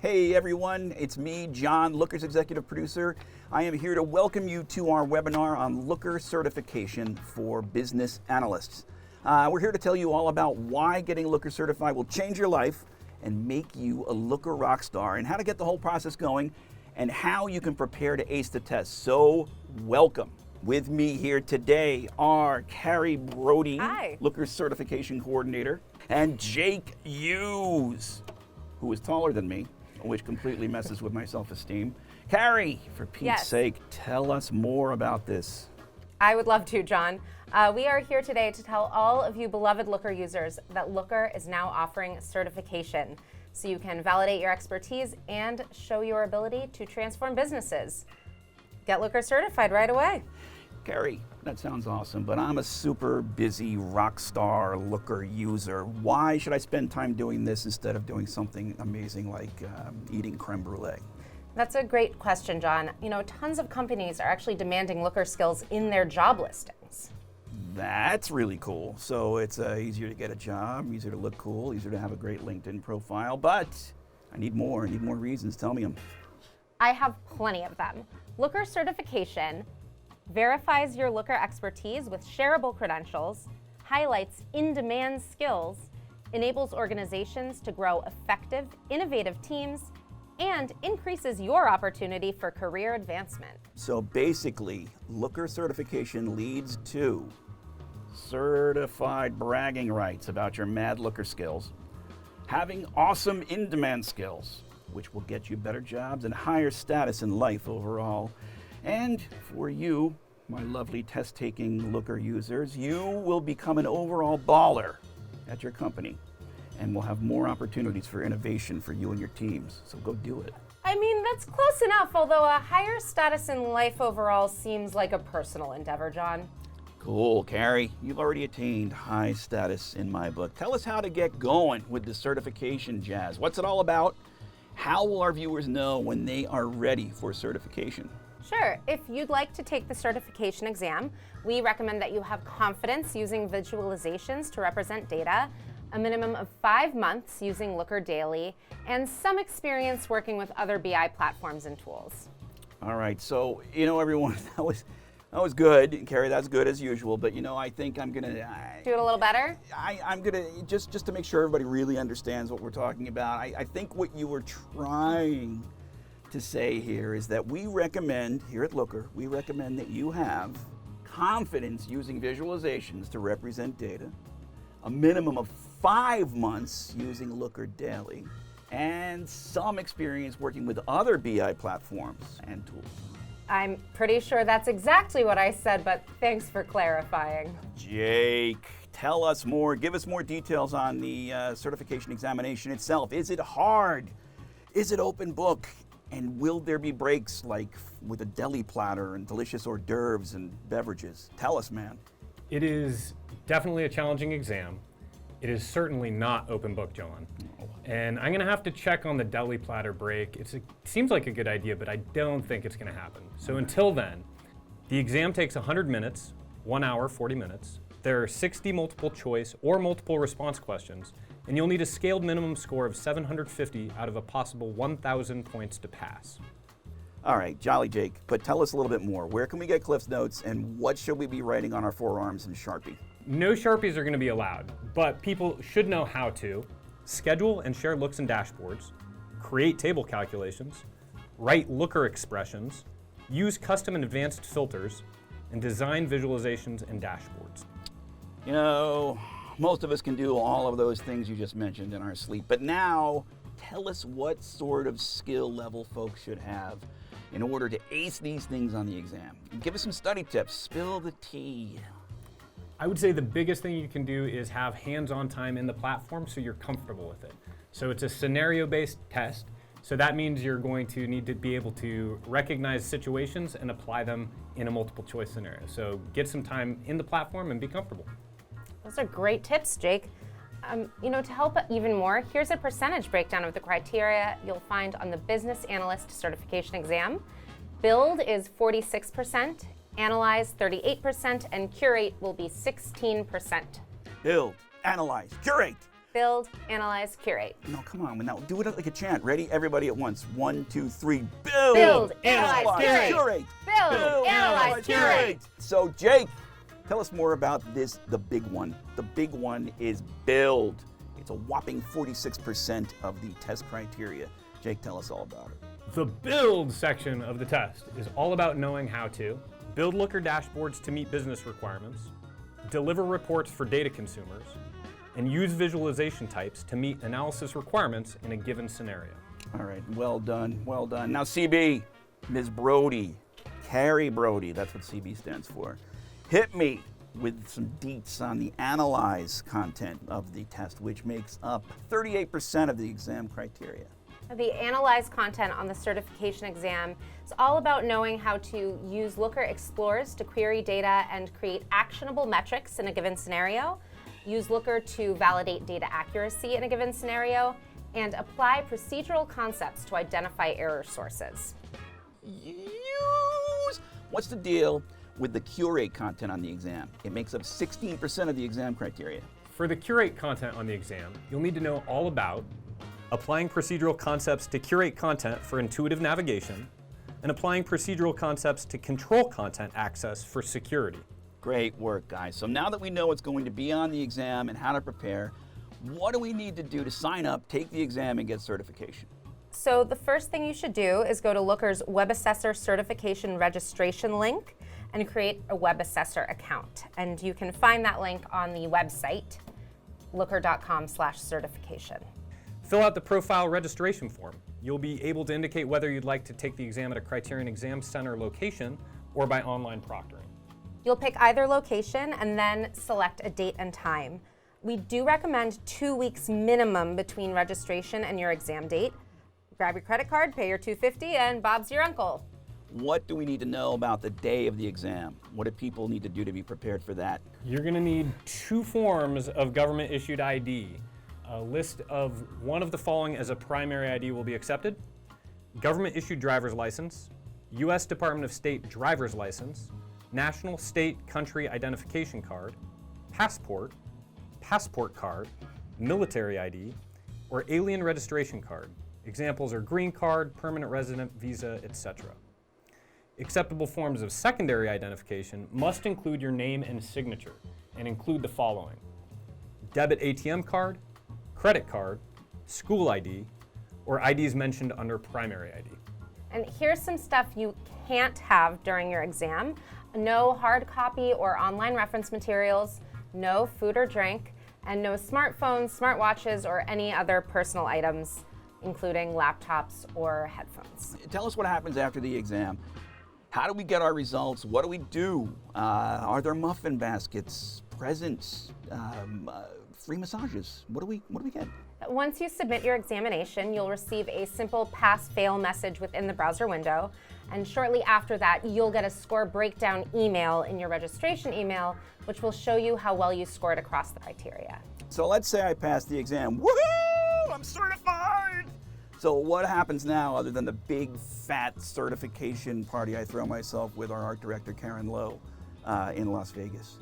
Hey everyone, it's me, John, Looker's executive producer. I am here to welcome you to our webinar on Looker certification for business analysts. We're here to tell you all about why getting Looker certified will change your life and make you a Looker rock star, and how to get the whole process going and how you can prepare to ace the test. So welcome. With me here today are Carrie Brody, Hi. Looker certification coordinator, and Jake Hughes, who is taller than me, which completely messes with my self-esteem. Carrie, for Pete's sake, tell us more about this. I would love to, John. We are here today to tell all of you beloved Looker users that Looker is now offering certification, so you can validate your expertise and show your ability to transform businesses. Get Looker certified right away. Carrie, that sounds awesome, but I'm a super busy rock star Looker user. Why should I spend time doing this instead of doing something amazing like eating creme brulee? That's a great question, John. You know, tons of companies are actually demanding Looker skills in their job listings. That's really cool. So it's easier to get a job, easier to look cool, easier to have a great LinkedIn profile, but I need more reasons. Tell me them. I have plenty of them. Looker certification verifies your Looker expertise with shareable credentials, highlights in-demand skills, enables organizations to grow effective, innovative teams, and increases your opportunity for career advancement. So basically, Looker certification leads to certified bragging rights about your mad Looker skills, having awesome in-demand skills, which will get you better jobs and higher status in life overall. And for you, my lovely test-taking Looker users, you will become an overall baller at your company and will have more opportunities for innovation for you and your teams. So go do it. I mean, that's close enough, although a higher status in life overall seems like a personal endeavor, John. Cool, Carrie. You've already attained high status in my book. Tell us how to get going with the certification jazz. What's it all about? How will our viewers know when they are ready for certification? Sure. If you'd like to take the certification exam, we recommend that you have confidence using visualizations to represent data, a minimum of 5 months using Looker daily, and some experience working with other BI platforms and tools. All right, so, everyone, that was good. Carrie, that's good as usual, but, I think I'm going to... Do it a little better? I'm going to, just to make sure everybody really understands what we're talking about, I think what you were trying to say here is that we recommend, here at Looker, we recommend that you have confidence using visualizations to represent data, a minimum of 5 months using Looker daily, and some experience working with other BI platforms and tools. I'm pretty sure that's exactly what I said, but thanks for clarifying. Jake, tell us more. Give us more details on the certification examination itself. Is it hard? Is it open book? And will there be breaks like with a deli platter and delicious hors d'oeuvres and beverages? Tell us, man. It is definitely a challenging exam. It is certainly not open book, John. No. And I'm gonna have to check on the deli platter break. It seems like a good idea, but I don't think it's gonna happen. So until then, the exam takes 100 minutes, 1 hour, 40 minutes. There are 60 multiple choice or multiple response questions, and you'll need a scaled minimum score of 750 out of a possible 1,000 points to pass. All right, Jolly Jake, but tell us a little bit more. Where can we get Cliff's Notes, and what should we be writing on our forearms in Sharpie? No Sharpies are gonna be allowed, but people should know how to schedule and share looks and dashboards, create table calculations, write Looker expressions, use custom and advanced filters, and design visualizations and dashboards. Most of us can do all of those things you just mentioned in our sleep, but now tell us what sort of skill level folks should have in order to ace these things on the exam. Give us some study tips. Spill the tea. I would say the biggest thing you can do is have hands-on time in the platform so you're comfortable with it. So it's a scenario-based test, so that means you're going to need to be able to recognize situations and apply them in a multiple choice scenario. So get some time in the platform and be comfortable. Those are great tips, Jake. To help even more, here's a percentage breakdown of the criteria you'll find on the Business Analyst Certification Exam. Build is 46%, Analyze 38%, and Curate will be 16%. Build, analyze, curate. Build, analyze, curate. No, come on. Now do it like a chant. Ready? Everybody at once. 1, 2, 3. Build, Build, analyze, curate. Build, analyze, curate. So, Jake, tell us more about the big one. The big one is build. It's a whopping 46% of the test criteria. Jake, tell us all about it. The build section of the test is all about knowing how to build Looker dashboards to meet business requirements, deliver reports for data consumers, and use visualization types to meet analysis requirements in a given scenario. All right, well done, well done. Now, CB, Ms. Brody, Carrie Brody, that's what CB stands for. Hit me with some deets on the analyze content of the test, which makes up 38% of the exam criteria. The analyze content on the certification exam is all about knowing how to use Looker Explorers to query data and create actionable metrics in a given scenario, use Looker to validate data accuracy in a given scenario, and apply procedural concepts to identify error sources. What's the deal with the curate content on the exam? It makes up 16% of the exam criteria. For the curate content on the exam, you'll need to know all about applying procedural concepts to curate content for intuitive navigation, and applying procedural concepts to control content access for security. Great work, guys. So now that we know what's going to be on the exam and how to prepare, what do we need to do to sign up, take the exam, and get certification? So the first thing you should do is go to Looker's Web Assessor Certification Registration link and create a Web Assessor account. And you can find that link on the website, looker.com/certification. Fill out the profile registration form. You'll be able to indicate whether you'd like to take the exam at a Criterion Exam Center location or by online proctoring. You'll pick either location and then select a date and time. We do recommend 2 weeks minimum between registration and your exam date. Grab your credit card, pay your $250, and Bob's your uncle. What do we need to know about the day of the exam? What do people need to do to be prepared for that? You're going to need 2 forms of government-issued ID. A list of one of the following as a primary ID will be accepted: government-issued driver's license, U.S. Department of State driver's license, national, state, country identification card, passport, passport card, military ID, or alien registration card. Examples are green card, permanent resident, visa, etc. Acceptable forms of secondary identification must include your name and signature and include the following: debit ATM card, credit card, school ID, or IDs mentioned under primary ID. And here's some stuff you can't have during your exam. No hard copy or online reference materials, no food or drink, and no smartphones, smartwatches, or any other personal items, including laptops or headphones. Tell us what happens after the exam. How do we get our results? What do we do? Are there muffin baskets, presents, free massages? What do we get? Once you submit your examination, you'll receive a simple pass-fail message within the browser window. And shortly after that, you'll get a score breakdown email in your registration email, which will show you how well you scored across the criteria. So let's say I passed the exam. Woohoo! I'm certified! So what happens now other than the big fat certification party I throw myself with our art director, Karen Lowe, in Las Vegas?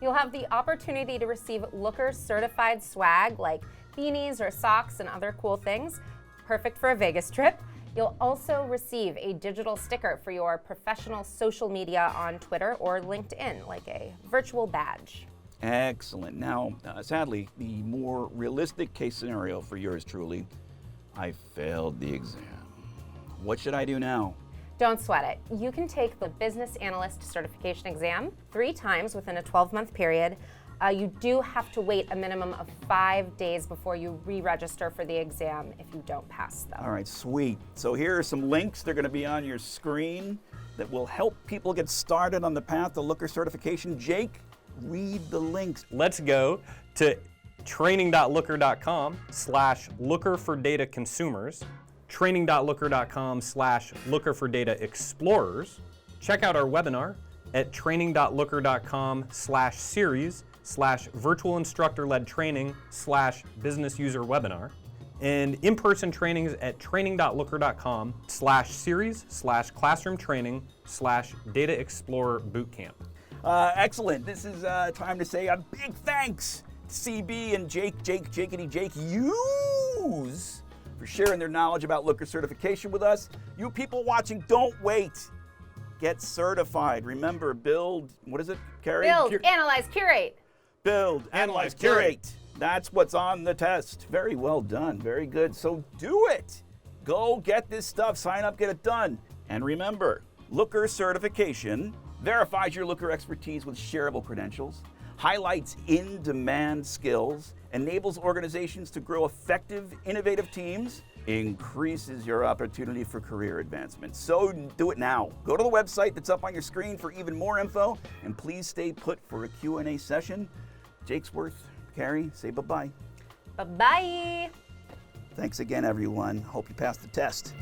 You'll have the opportunity to receive Looker certified swag like beanies or socks and other cool things, perfect for a Vegas trip. You'll also receive a digital sticker for your professional social media on Twitter or LinkedIn, like a virtual badge. Excellent. Now, sadly, the more realistic case scenario for yours truly, I failed the exam. What should I do now? Don't sweat it. You can take the Business Analyst Certification exam 3 times within a 12-month period. You do have to wait a minimum of 5 days before you re-register for the exam if you don't pass, though. All right, sweet. So here are some links. They're going to be on your screen that will help people get started on the path to Looker certification. Jake, read the links. Let's go to training.looker.com/looker for data consumers, training.looker.com/looker for data explorers. Check out our webinar at training.looker.com/series/virtual instructor-led training/business user webinar, and in-person trainings at training.looker.com/series/classroom training/data explorer bootcamp. Excellent. This is time to say a big thanks CB and Jakey Jake use for sharing their knowledge about Looker certification with us. You people watching, don't wait. Get certified. Remember, build, what is it, Carrie? Build, analyze, curate. Build, analyze, curate. That's what's on the test. Very well done. Very good. So do it. Go get this stuff. Sign up, get it done. And remember, Looker certification verifies your Looker expertise with shareable credentials, highlights in-demand skills, enables organizations to grow effective, innovative teams, increases your opportunity for career advancement. So do it now. Go to the website that's up on your screen for even more info, and please stay put for a Q&A session. Jakesworth, Carrie, say bye-bye. Bye-bye. Thanks again, everyone. Hope you passed the test.